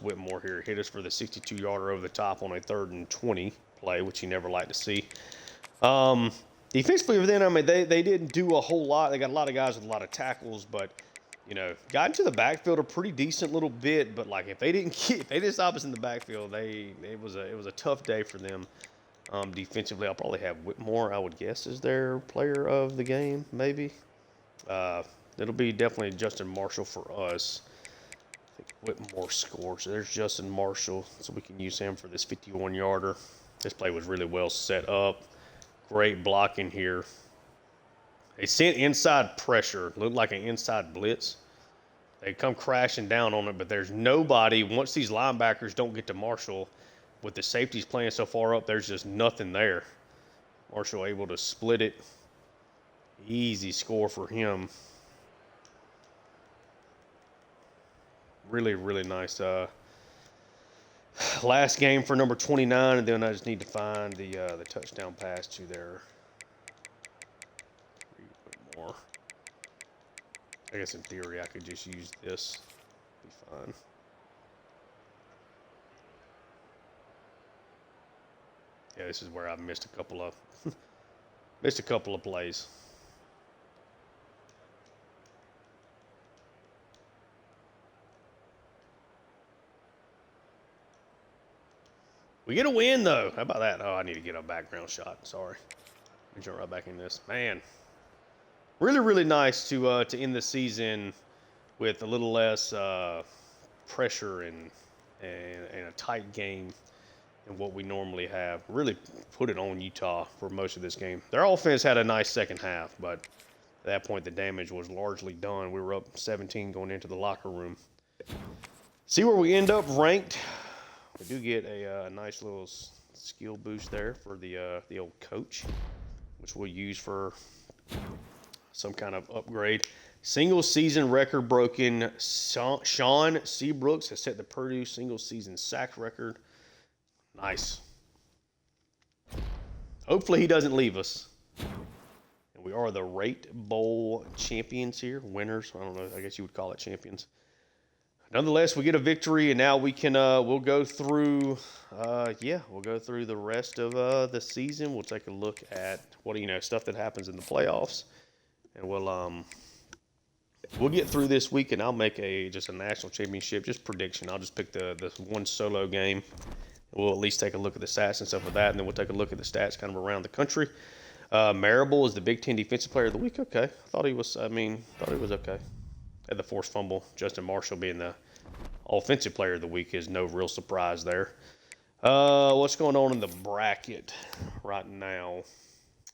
Whitmore here. Hit us for the 62-yarder over the top on a 3rd and 20 play, which you never like to see. Defensively, then, I mean, they didn't do a whole lot. They got a lot of guys with a lot of tackles, but got into the backfield a pretty decent little bit. But like, if they didn't stop us in the backfield, it was a tough day for them. Defensively, I'll probably have Whitmore, I would guess, as their player of the game, maybe. It'll be definitely Justin Marshall for us. I think Whitmore scores. So there's Justin Marshall, so we can use him for this 51-yarder. This play was really well set up. Great blocking here. They sent inside pressure. Looked like an inside blitz. They come crashing down on it, but there's nobody. Once these linebackers don't get to Marshall, with the safeties playing so far up, there's just nothing there. Marshall able to split it. Easy score for him. Really, really nice. Last game for number 29, and then I just need to find the touchdown pass to their more. I guess in theory I could just use this. Be fine. Yeah, this is where I missed a couple of plays. We get a win, though. How about that? Oh, I need to get a background shot. Sorry. Let me jump right back in this. Man, really, really nice to end the season with a little less pressure and a tight game than what we normally have. Really put it on Utah for most of this game. Their offense had a nice second half, but at that point the damage was largely done. We were up 17 going into the locker room. See where we end up ranked. We do get a nice little skill boost there for the old coach, which we'll use for some kind of upgrade. Single season record broken. Sean Seabrooks has set the Purdue single season sack record. Nice. Hopefully he doesn't leave us. And we are the Rate Bowl champions here. Winners. I don't know. I guess you would call it champions. Nonetheless, we get a victory, and now we can we'll go through we'll go through the rest of the season. We'll take a look at stuff that happens in the playoffs, and we'll get through this week, and I'll make just a national championship prediction. I'll just pick the one solo game. We'll at least take a look at the stats and stuff like that, and then we'll take a look at the stats kind of around the country. Marable is the Big Ten Defensive Player of the Week. Okay, thought he was okay. Had the forced fumble. Justin Marshall being the Offensive Player of the Week is no real surprise there. What's going on in the bracket right now?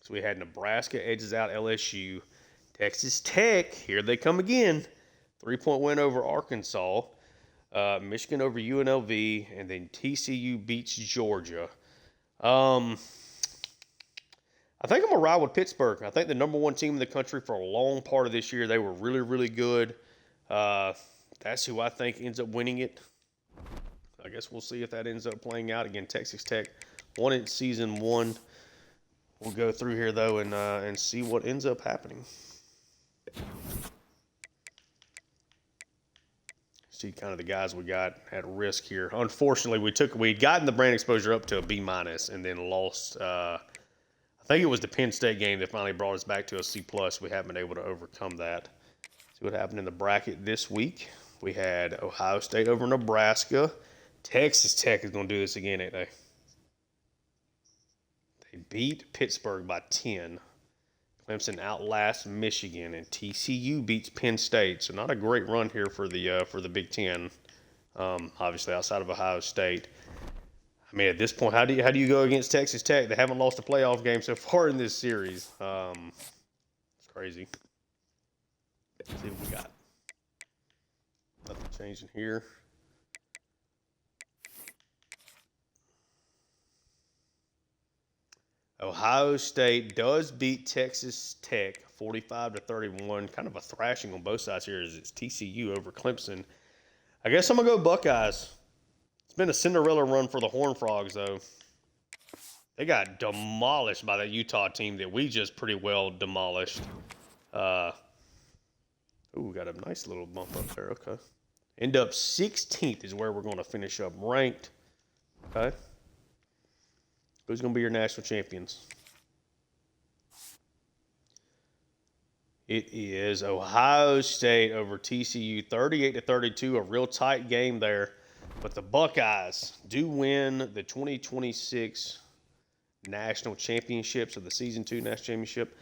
So we had Nebraska edges out LSU. Texas Tech, here they come again. 3-point win over Arkansas. Michigan over UNLV. And then TCU beats Georgia. I think I'm going to ride with Pittsburgh. I think the number one team in the country for a long part of this year. They were really, really good. That's who I think ends up winning it. I guess we'll see if that ends up playing out. Again, Texas Tech won it season 1. We'll go through here, though, and see what ends up happening. See kind of the guys we got at risk here. Unfortunately, we'd gotten the brand exposure up to a B- and then lost. I think it was the Penn State game that finally brought us back to a C+. We haven't been able to overcome that. See what happened in the bracket this week. We had Ohio State over Nebraska. Texas Tech is going to do this again, ain't they? They beat Pittsburgh by 10. Clemson outlasts Michigan, and TCU beats Penn State. So not a great run here for the Big Ten. Obviously outside of Ohio State. I mean, at this point, how do you go against Texas Tech? They haven't lost a playoff game so far in this series. It's crazy. Let's see what we got. Nothing changing here. Ohio State does beat Texas Tech 45-31. Kind of a thrashing on both sides here as it's TCU over Clemson. I guess I'm going to go Buckeyes. It's been a Cinderella run for the Horned Frogs, though. They got demolished by that Utah team that we just pretty well demolished. We got a nice little bump up there. Okay. End up 16th is where we're going to finish up ranked. Okay. Who's going to be your national champions? It is Ohio State over TCU, 38-32, a real tight game there. But the Buckeyes do win the 2026 national championships, or the Season 2 national championship.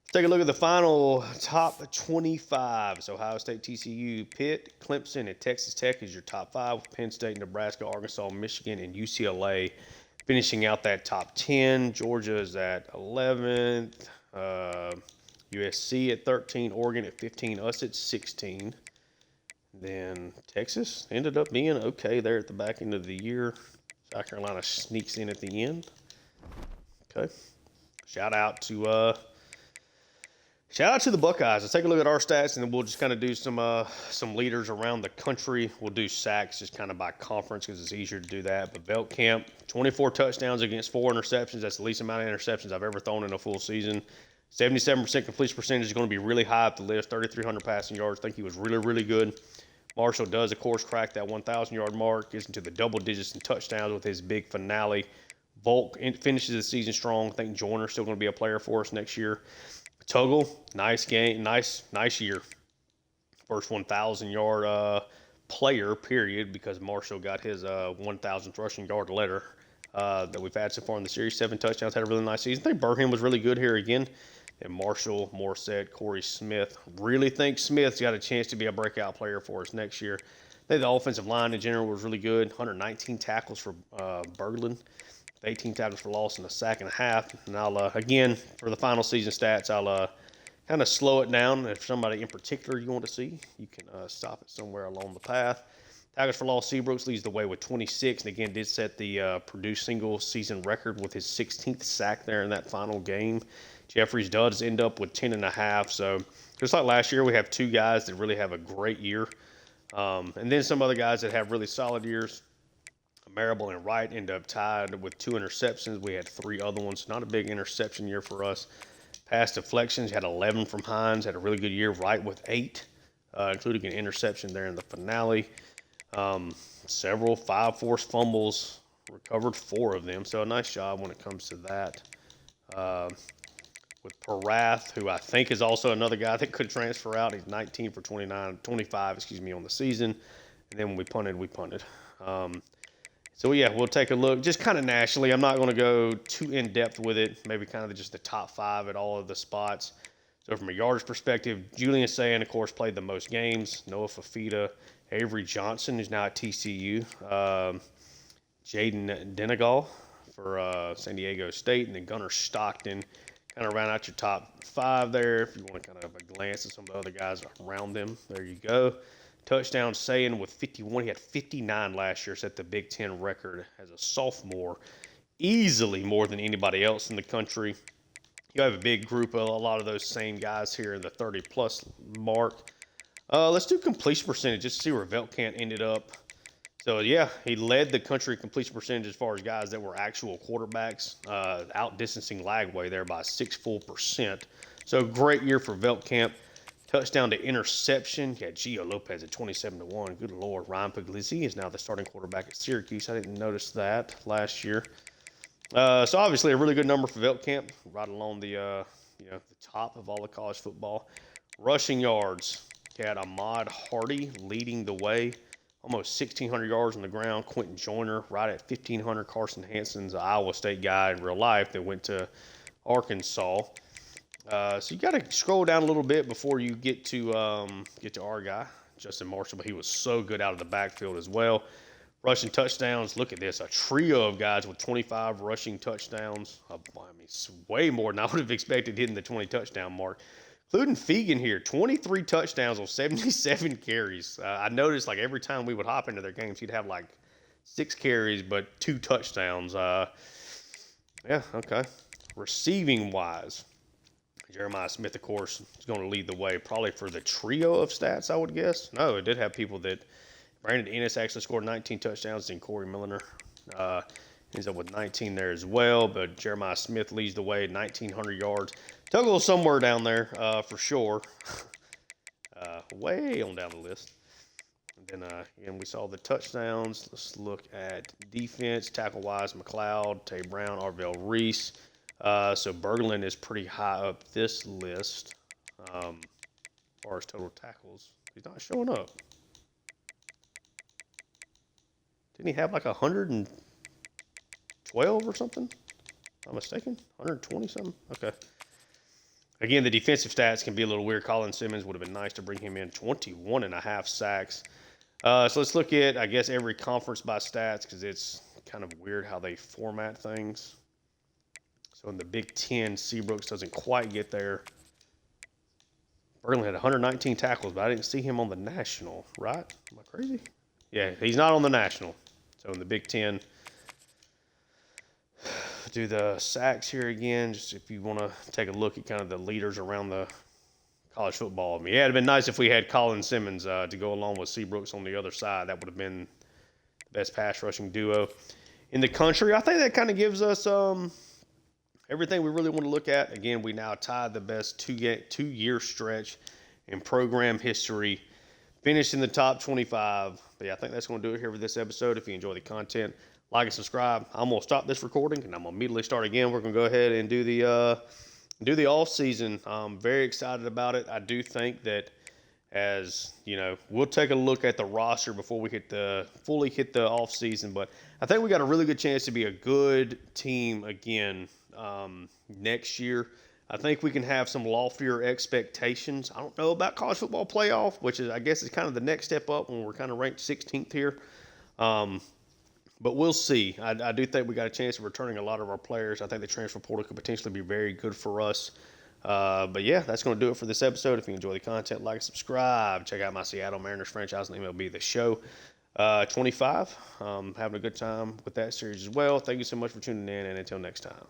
Let's take a look at the final top 25. So Ohio State, TCU, Pitt, Clemson, and Texas Tech is your top 5. With Penn State, Nebraska, Arkansas, Michigan, and UCLA finishing out that top 10. Georgia is at 11th. USC at 13. Oregon at 15. Us at 16. Then Texas ended up being okay there at the back end of the year. South Carolina sneaks in at the end. Okay. Shout out to the Buckeyes. Let's take a look at our stats, and then we'll just kind of do some leaders around the country. We'll do sacks just kind of by conference because it's easier to do that. But Beltcamp, 24 touchdowns against 4 interceptions. That's the least amount of interceptions I've ever thrown in a full season. 77% completion percentage is going to be really high up the list. 3,300 passing yards. I think he was really, really good. Marshall does, of course, crack that 1,000-yard mark. Gets into the double digits in touchdowns with his big finale. Volk finishes the season strong. I think Joyner's still going to be a player for us next year. Tuggle, nice game, nice year. First 1,000-yard player, period, because Marshall got his 1,000th rushing yard letter that we've had so far in the series. 7 touchdowns, had a really nice season. I think Burham was really good here again. And Marshall, Morissette, Corey Smith. Really think Smith's got a chance to be a breakout player for us next year. I think the offensive line in general was really good. 119 tackles for Berglund, 18 tackles for loss and a sack and a half. And I'll, again, for the final season stats, I'll kind of slow it down. If somebody in particular you want to see, you can stop it somewhere along the path. Tackles for loss, Seabrooks leads the way with 26, and again did set the Purdue single season record with his 16th sack there in that final game. Jeffries does end up with 10.5. So just like last year, we have two guys that really have a great year, and then some other guys that have really solid years. Marable and Wright end up tied with 2 interceptions. We had 3 other ones. Not a big interception year for us. Pass deflections, had 11 from Hines. Had a really good year. Wright with 8, including an interception there in the finale. Several 5 forced fumbles, recovered 4 of them. So a nice job when it comes to that. With Parath, who I think is also another guy that could transfer out. He's 19 for 25 on the season. And then when we punted, we punted. So, yeah, we'll take a look just kind of nationally. I'm not going to go too in-depth with it, maybe kind of just the top 5 at all of the spots. So, from a yardage perspective, Julian Sayin, of course, played the most games. Noah Fafita, Avery Johnson, who's now at TCU. Jaden Denegal for San Diego State. And then Gunnar Stockton kind of round out your top 5 there. If you want to kind of have a glance at some of the other guys around them, there you go. Touchdown Sayin with 51. He had 59 last year, set the Big Ten record as a sophomore. Easily more than anybody else in the country. You have a big group of a lot of those same guys here in the 30-plus mark. Let's do completion percentage just to see where Veltkamp ended up. So, yeah, he led the country completion percentage as far as guys that were actual quarterbacks, out-distancing Lagway there by 6 full percent. So, great year for Veltkamp. Touchdown to interception. Yeah, Gio Lopez at 27-1. Good Lord. Ryan Puglisi is now the starting quarterback at Syracuse. I didn't notice that last year. So obviously a really good number for Veltkamp, right along the the top of all the college football. Rushing yards. Had Ahmad Hardy leading the way. Almost 1,600 yards on the ground. Quentin Joyner right at 1,500. Carson Hansen's an Iowa State guy in real life that went to Arkansas. So you got to scroll down a little bit before you get to our guy, Justin Marshall, but he was so good out of the backfield as well. Rushing touchdowns, look at this, a trio of guys with 25 rushing touchdowns. I mean, it's way more than I would have expected hitting the 20 touchdown mark. Including Fegan here, 23 touchdowns on 77 carries. I noticed like every time we would hop into their games, he'd have like 6 carries, but 2 touchdowns. Yeah, okay. Receiving wise. Jeremiah Smith, of course, is going to lead the way probably for the trio of stats, I would guess. No, it did have people that Brandon Ennis actually scored 19 touchdowns, and Corey Milliner ends up with 19 there as well. But Jeremiah Smith leads the way, 1,900 yards. Tuggle somewhere down there for sure. Way on down the list. And then, again, we saw the touchdowns. Let's look at defense. Tackle-wise, McLeod, Tay Brown, Arvell Reese. So Berglund is pretty high up this list as far as total tackles. He's not showing up. Didn't he have like 112 or something? Am I mistaken? 120 something? Okay. Again, the defensive stats can be a little weird. Colin Simmons would have been nice to bring him in. 21.5 sacks. So let's look at, I guess, every conference by stats because it's kind of weird how they format things. So in the Big Ten, Seabrooks doesn't quite get there. Berglund had 119 tackles, but I didn't see him on the national, right? Am I crazy? Yeah, he's not on the national. So in the Big Ten, do the sacks here again, just if you want to take a look at kind of the leaders around the college football. I mean, yeah, it'd have been nice if we had Colin Simmons to go along with Seabrooks on the other side. That would have been the best pass rushing duo in the country. I think that kind of gives us everything we really want to look at. Again, we now tied the best two-year stretch in program history. Finished in the top 25. But yeah, I think that's going to do it here for this episode. If you enjoy the content, like and subscribe. I'm going to stop this recording, and I'm going to immediately start again. We're going to go ahead and do the off season. I'm very excited about it. I do think that as, we'll take a look at the roster before we fully hit the off season. But I think we got a really good chance to be a good team again next year. I think we can have some loftier expectations. I don't know about college football playoff, which is, I guess, is kind of the next step up when we're kind of ranked 16th here. Um, but we'll see. I do think we got a chance of returning a lot of our players. I think the transfer portal could potentially be very good for us. But yeah, that's going to do it for this episode. If you enjoy the content, like, subscribe. Check out my Seattle Mariners franchise and MLB The Show 25. Having a good time with that series as well. Thank you so much for tuning in, and until next time.